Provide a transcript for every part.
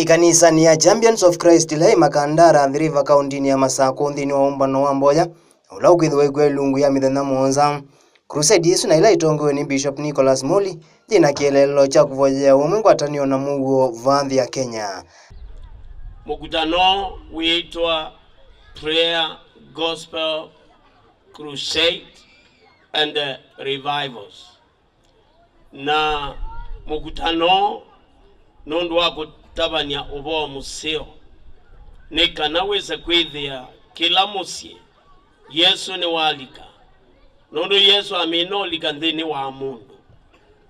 Kanisa ni ya Champions of Christ lai makandara Athi River County ni ya Masako nthini wa umbano wa Mboya ula ukwithiwa ikwe lungu ya mithenya muonza. Crusade isu na ila itongowe ni Bishop Nicholas Moli jina kielelo cha kuvoyea umwe ngwatanio na muguo vanthi ya Kenya. Mkutano uitwa Prayer Gospel Crusade and Revivals. Na mkutano nundu wa kutabania ubo museo nikanaweza kwithia kila musie Yesu ni walika nundu Yesu aminolika nthini wa mundu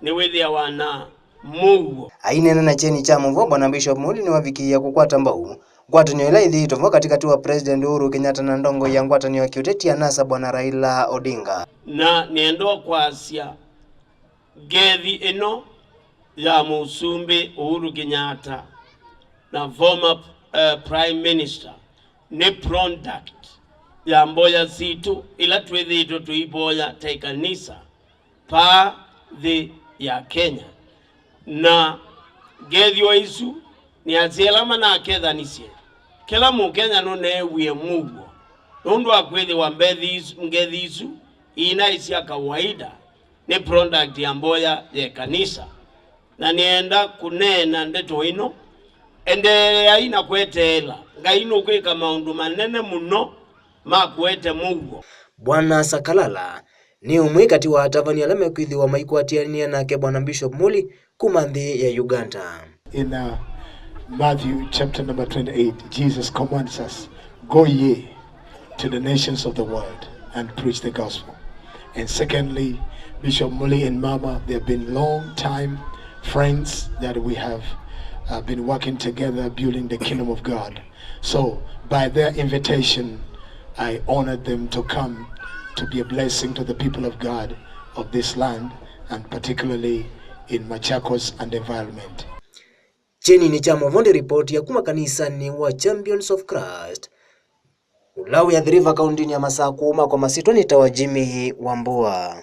ni withia wana muguo. Ainena na cheni cha mvo Bwana Bishop Moli ni wavikia kukwata mbau ngwatanio ila ithitwo katikati wa President Uhuru Kenyatta na ndongo ya ngwatanio ya kiuteti ya NASA Bwana Raila Odinga. Na niendo kwasia gethi ino ya musumbi Uhuru Kenyatta na former Prime Minister ni product ya Mboya situ ila twithito tuiboya taikanisa pa the ya Kenya na gethio isu ni azielama na akethanisie kila mukenya no newie muguo nundu akwithi wa ngethi isu ina isia kawaida ni product ya Mboya ya kanisa na nienda kunena ndeto ino endelea ina kwetela ngaino kwika maundu manene muno makwete muguo. Bwana Sakalala ni umwe kati wa atavani ala mekwithiwa maikwatiania nake Bwana Bishop Moli kuma nthi ya Uganda. In Matthew chapter number 28, Jesus commands us, go ye to the nations of the world and preach the gospel. And secondly, Bishop Moli and Mama, they have been long time friends that we have been working together building the kingdom of God. So by their invitation, I honored them to come to be a blessing to the people of God of this land and particularly in Machakos and environment. Cheni ni chamo vonde report ya kuma kanisa ni wa Champions of Christ ulawi ya Athi River County ya Masako kwa masitoni tawa Jimmy Wambua.